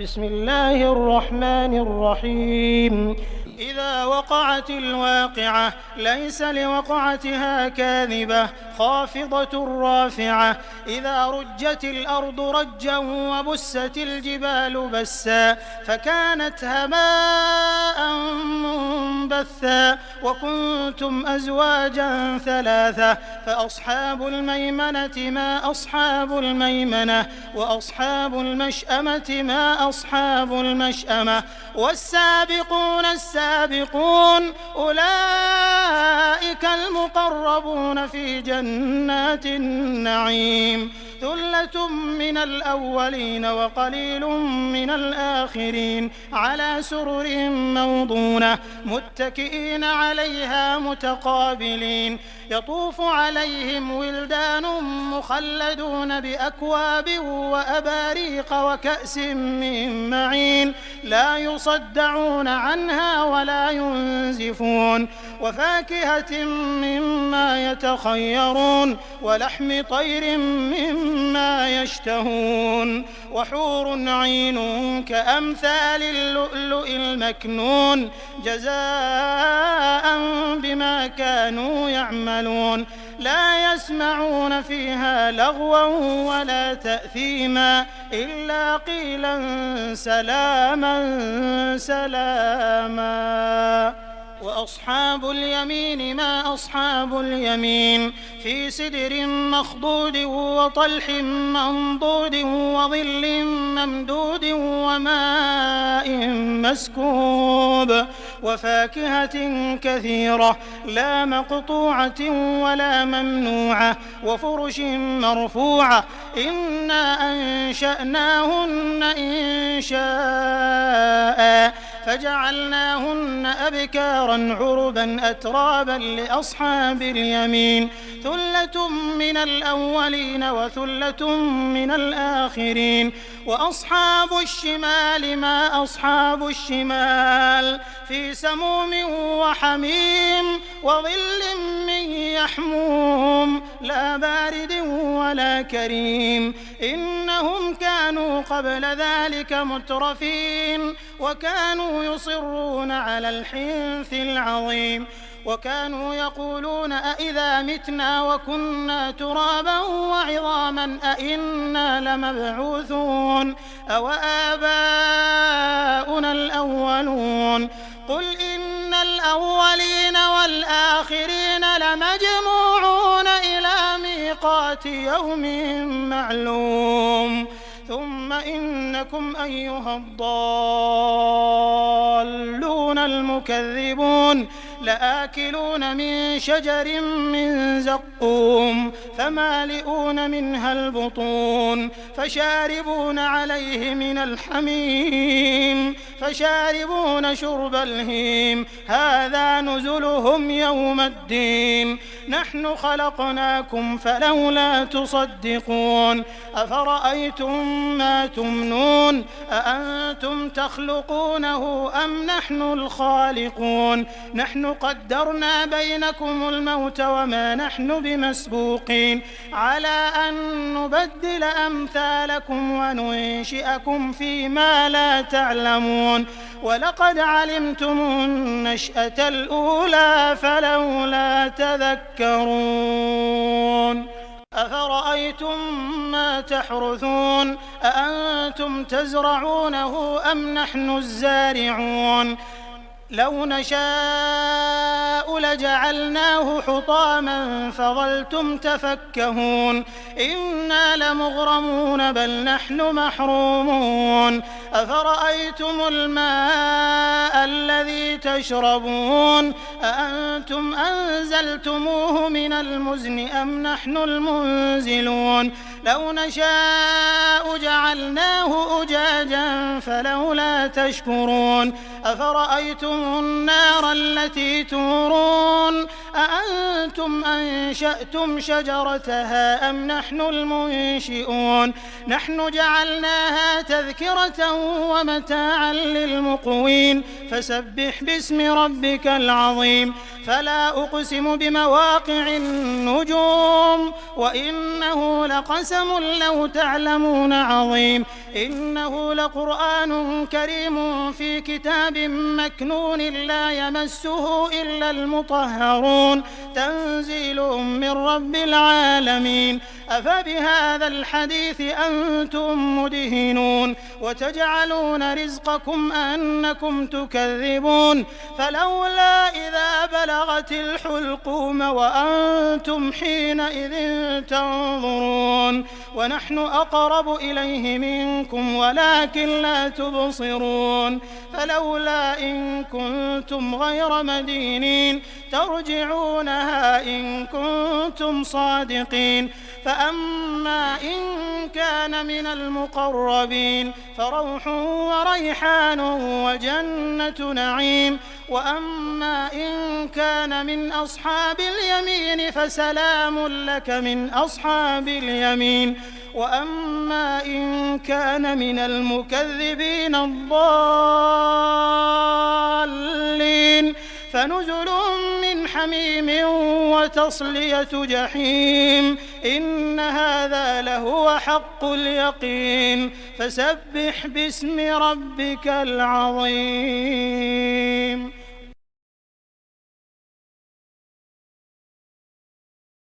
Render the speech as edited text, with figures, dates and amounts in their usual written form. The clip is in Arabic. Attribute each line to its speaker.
Speaker 1: بسم الله الرحمن الرحيم. إذا وقعت الواقعة ليس لوقعتها كاذبة خافضة رافعة. إذا رجت الأرض رجا وبست الجبال بسا فكانت هباء منبثا وكنتم أزواجا ثلاثة فأصحاب الميمنة ما أصحاب الميمنة وأصحاب المشأمة ما أصحاب المشأمة والسابقون السابقون أولئك المقربون في جنات النعيم. ثلة من الأولين وقليل من الآخرين على سرر موضونة متكئين عليها متقابلين يطوف عليهم ولدان مخلدون بأكواب وأباريق وكأس من معين لا يصدعون عنها ولا ينزفون وفاكهة مما يتخيرون ولحم طير مما يشتهون وحور عين كأمثال اللؤلؤ المكنون جزاء بما كانوا يعملون. لا يسمعون فيها لغوا ولا تأثيما إلا قيلا سلاما سلاما. وأصحاب اليمين ما أصحاب اليمين في سدر مخضود وطلح منضود وظل ممدود وماء مسكوب وفاكهة كثيرة لا مقطوعة ولا ممنوعة وفرش مرفوعة إنا أنشأناهن إنشاء فجعلناهن أبكارا عربا أترابا لأصحاب اليمين. ثلة من الأولين وثلة من الآخرين. وأصحاب الشمال ما أصحاب الشمال في سموم وحميم وظل من يحموم لا بارد ولا كريم إنهم كانوا قبل ذلك مترفين وكانوا يصرون على الحنث العظيم وكانوا يقولون أئذا متنا وكنا ترابا وعظاما أئنا لمبعوثون أو آباؤنا الأولون. قل إن الأولين والآخرين لمجموعون إلى ميقات يوم معلوم ثم إنكم أيها الضالون المكذبون لآكلون من شجر من زقوم فمالئون منها البطون فشاربون عليه من الحميم فشاربون شرب الهيم هذا نزلهم يوم الدين. نحن خلقناكم فلولا تصدقون أفرأيتم ما تمنون أأنتم تخلقونه أم نحن الخالقون نحن قدرنا بينكم الموت وما نحن بمسبوقين على أن نبدل أمثالكم وننشئكم فيما لا تعلمون ولقد علمتم النشأة الأولى فلولا تذكرون. أفرأيتم ما تحرثون أأنتم تزرعونه أم نحن الزارعون لو نشاء لجعلناه حطاما فظلتم تفكهون إنا لمغرمون بل نحن محرومون. أفرأيتم الماء الذي تشربون أأنتم أنزلتموه من المزن أم نحن المنزلون لو نشاء جعلناه أجاجا فلولا تشكرون. أفرأيتم النار التي تورون أأنتم أنشأتم شجرتها أم نحن المنشئون نحن جعلناها تذكرة ومتاعا للمقوين فسبح باسم ربك العظيم. عظيم فلا أقسم بمواقع النجوم وإنه لقسم لو تعلمون عظيم إنه لقرآن كريم في كتاب مكنون لا يمسه إلا المطهرون تنزيل من رب العالمين أفبهذا الحديث أنتم مدهنون وتجعلون رزقكم أنكم تكذبون فلولا إذا بلغت الحلقوم وأنتم حينئذ تنظرون ونحن أقرب إليه منكم ولكن لا تبصرون فلولا إن كنتم غير مدينين ترجعونها إن كنتم صادقين فأما إن كان من المقربين فروح وريحان وجنة نعيم وأما إن كان من أصحاب اليمين فسلام لك من أصحاب اليمين وأما إن كان من المكذبين الضالين فنزل من حميم وتصلية جحيم إن هذا لهو حق اليقين فسبح باسم ربك العظيم.